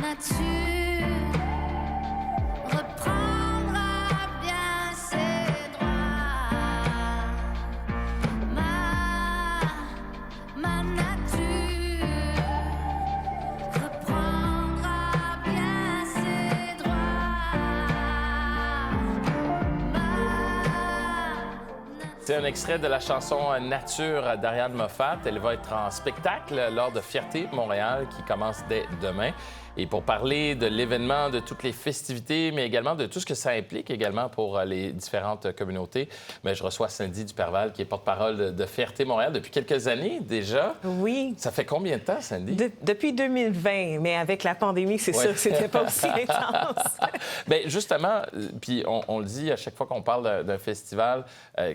nature reprendra bien ses droits. Ma nature reprendra bien ses droits. C'est un extrait de la chanson Nature d'Ariane Moffat. Elle va être en spectacle lors de Fierté Montréal qui commence dès demain. Et pour parler de l'événement, de toutes les festivités, mais également de tout ce que ça implique également pour les différentes communautés, bien, je reçois Cindy Duperval, qui est porte-parole de Fierté Montréal depuis quelques années déjà. Oui. Ça fait combien de temps, Cindy? Depuis 2020, mais avec la pandémie, c'est sûr que c'était pas aussi intense. Bien, justement, puis on le dit à chaque fois qu'on parle d'un festival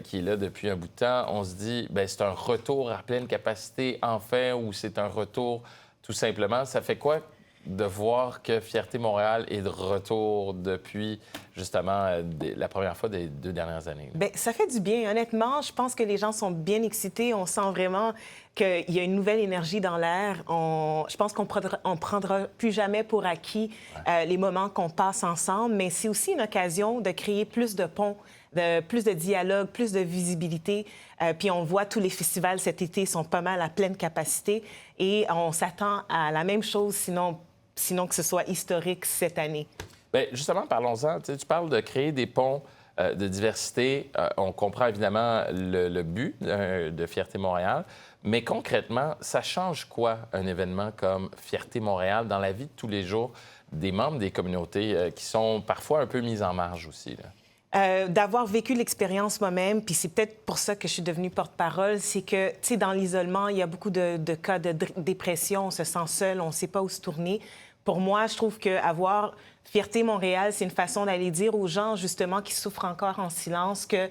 qui est là depuis un bout de temps, on se dit, bien, c'est un retour à pleine capacité enfin, ou c'est un retour tout simplement. Ça fait quoi de voir que Fierté Montréal est de retour depuis, justement, la première fois des 2 dernières années? Bien, ça fait du bien. Honnêtement, je pense que les gens sont bien excités. On sent vraiment qu'il y a une nouvelle énergie dans l'air. Je pense qu'on prendra plus jamais pour acquis les moments qu'on passe ensemble, mais c'est aussi une occasion de créer plus de ponts, plus de dialogue, plus de visibilité. Puis on voit tous les festivals cet été sont pas mal à pleine capacité et on s'attend à la même chose, sinon que ce soit historique cette année. Bien, justement, parlons-en. Tu parles de créer des ponts de diversité. On comprend évidemment le but de Fierté Montréal, mais concrètement, ça change quoi un événement comme Fierté Montréal dans la vie de tous les jours des membres des communautés qui sont parfois un peu mis en marge aussi, là? D'avoir vécu l'expérience moi-même, puis c'est peut-être pour ça que je suis devenue porte-parole, c'est que, tu sais, dans l'isolement, il y a beaucoup de cas de dépression, on se sent seul, on ne sait pas où se tourner. Pour moi, je trouve qu'avoir Fierté Montréal, c'est une façon d'aller dire aux gens, justement, qui souffrent encore en silence, que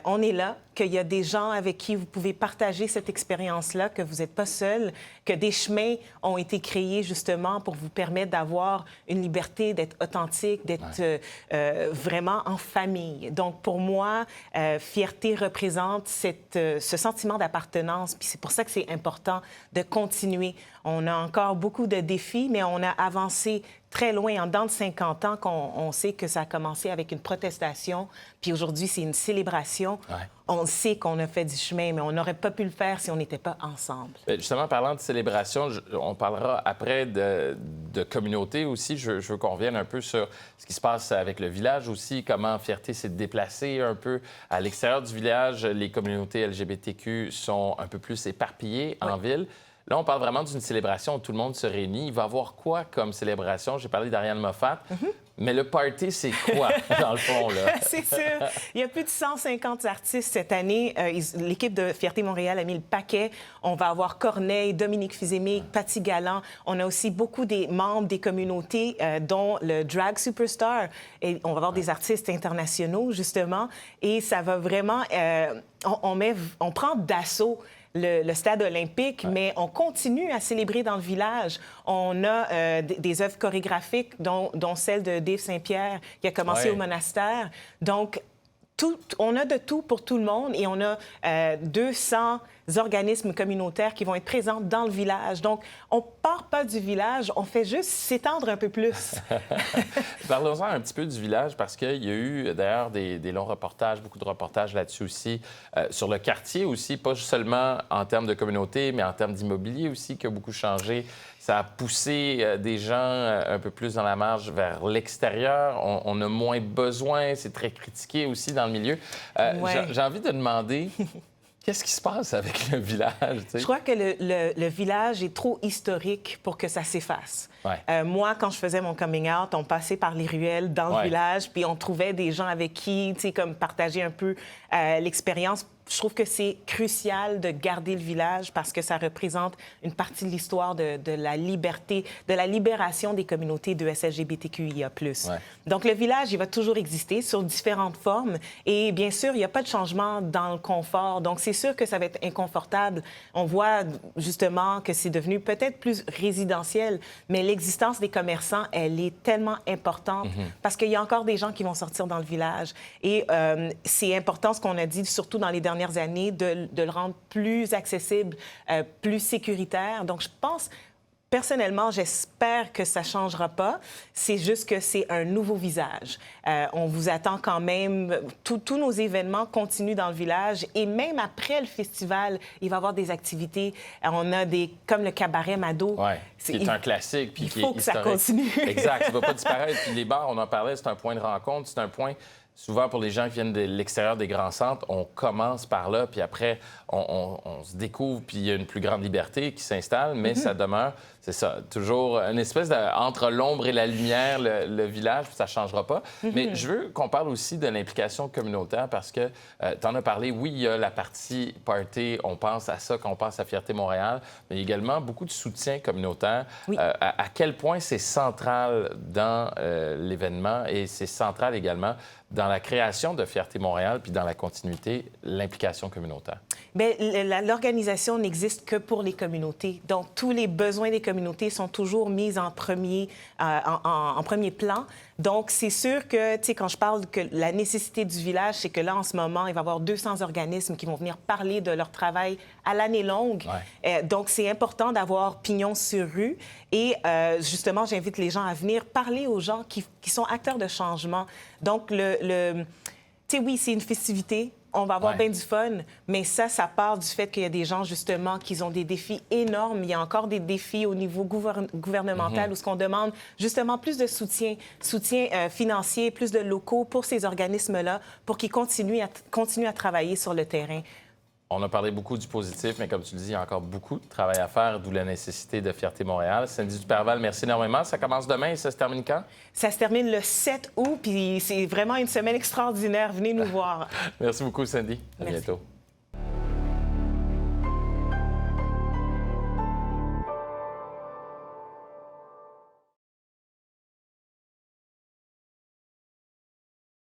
on est là, qu'il y a des gens avec qui vous pouvez partager cette expérience-là, que vous n'êtes pas seul, que des chemins ont été créés, justement, pour vous permettre d'avoir une liberté, d'être authentique, d'être vraiment en famille. Donc, pour moi, Fierté représente ce sentiment d'appartenance, puis c'est pour ça que c'est important de continuer. On a encore beaucoup de défis, mais on a avancé très loin. En dedans de 50 ans, qu'on sait que ça a commencé avec une protestation, puis aujourd'hui, c'est une célébration. Ouais. On sait qu'on a fait du chemin, mais on n'aurait pas pu le faire si on n'était pas ensemble. Bien, justement, parlant de célébration, on parlera après de communauté aussi. Je veux qu'on revienne un peu sur ce qui se passe avec le village aussi, comment Fierté s'est déplacée un peu à l'extérieur du village. Les communautés LGBTQ sont un peu plus éparpillées en ville. Là, on parle vraiment d'une célébration où tout le monde se réunit. Il va y avoir quoi comme célébration? J'ai parlé d'Ariane Moffat, mais le party, c'est quoi, dans le fond, là? C'est sûr. Il y a plus de 150 artistes cette année. L'équipe de Fierté Montréal a mis le paquet. On va avoir Corneille, Dominique Fils-Aimé, Patty Galland. On a aussi beaucoup des membres des communautés, dont le Drag Superstar. Et on va avoir des artistes internationaux, justement. Et ça va vraiment... on prend d'assaut le stade olympique, mais on continue à célébrer dans le village. On a des œuvres chorégraphiques, dont celle de Dave Saint-Pierre, qui a commencé au monastère. Donc, on a de tout pour tout le monde et on a 200 organismes communautaires qui vont être présents dans le village. Donc, on ne part pas du village, on fait juste s'étendre un peu plus. Parlons-en un petit peu du village, parce qu'il y a eu d'ailleurs des longs reportages, beaucoup de reportages là-dessus aussi, sur le quartier aussi, pas seulement en termes de communauté, mais en termes d'immobilier aussi, qui a beaucoup changé. Ça a poussé des gens un peu plus dans la marge vers l'extérieur. On a moins besoin, c'est très critiqué aussi dans le milieu. J'ai envie de demander... Qu'est-ce qui se passe avec le village? T'sais? Je crois que le village est trop historique pour que ça s'efface. Ouais. Moi, quand je faisais mon coming out, on passait par les ruelles dans le village, puis on trouvait des gens avec qui, tu sais, comme partager un peu l'expérience. Je trouve que c'est crucial de garder le village parce que ça représente une partie de l'histoire de la liberté, de la libération des communautés de SLGBTQIA+. Ouais. Donc, le village, il va toujours exister sous différentes formes. Et bien sûr, il n'y a pas de changement dans le confort. Donc, c'est sûr que ça va être inconfortable. On voit justement que c'est devenu peut-être plus résidentiel, mais l'existence des commerçants, elle est tellement importante parce qu'il y a encore des gens qui vont sortir dans le village. Et c'est important ce qu'on a dit, surtout dans les dernières années, de le rendre plus accessible, plus sécuritaire. Donc, je pense Personnellement, j'espère que ça ne changera pas. C'est juste que c'est un nouveau visage. On vous attend quand même. Tous nos événements continuent dans le village et même après le festival, il va y avoir des activités. On a comme le cabaret Mado. Oui, qui est un classique. Puis il qui faut est que ça historique. continue. Exact, ça ne va pas disparaître. Puis les bars, on en parlait, c'est un point de rencontre, c'est un point... Souvent, pour les gens qui viennent de l'extérieur des grands centres, on commence par là, puis après, on se découvre, puis il y a une plus grande liberté qui s'installe, mais ça demeure, c'est ça, toujours une espèce de... entre l'ombre et la lumière, le village, puis ça ne changera pas. Mais je veux qu'on parle aussi de l'implication communautaire, parce que tu en as parlé, oui, il y a la partie party, on pense à ça quand on pense à Fierté Montréal, mais également beaucoup de soutien communautaire. Oui. À quel point c'est central dans l'événement et c'est central également dans la création de Fierté Montréal, puis dans la continuité, l'implication communautaire? Bien, l'organisation n'existe que pour les communautés. Donc, tous les besoins des communautés sont toujours mis en premier plan. Donc, c'est sûr que, tu sais, quand je parle que la nécessité du village, c'est que là, en ce moment, il va y avoir 200 organismes qui vont venir parler de leur travail à l'année longue. Ouais. Donc, c'est important d'avoir pignon sur rue. Et justement, j'invite les gens à venir parler aux gens qui sont acteurs de changement. Donc, tu sais, oui, c'est une festivité. On va avoir bien du fun, mais ça part du fait qu'il y a des gens, justement, qui ont des défis énormes. Il y a encore des défis au niveau gouvernemental où ce qu'on demande, justement, plus de soutien financier, plus de locaux pour ces organismes-là, pour qu'ils continuent à travailler sur le terrain. On a parlé beaucoup du positif, mais comme tu le dis, il y a encore beaucoup de travail à faire, d'où la nécessité de Fierté Montréal. Cindy Duperval, merci énormément. Ça commence demain et ça se termine quand? Ça se termine le 7 août, puis c'est vraiment une semaine extraordinaire. Venez nous voir. Merci beaucoup, Cindy. À Merci. bientôt.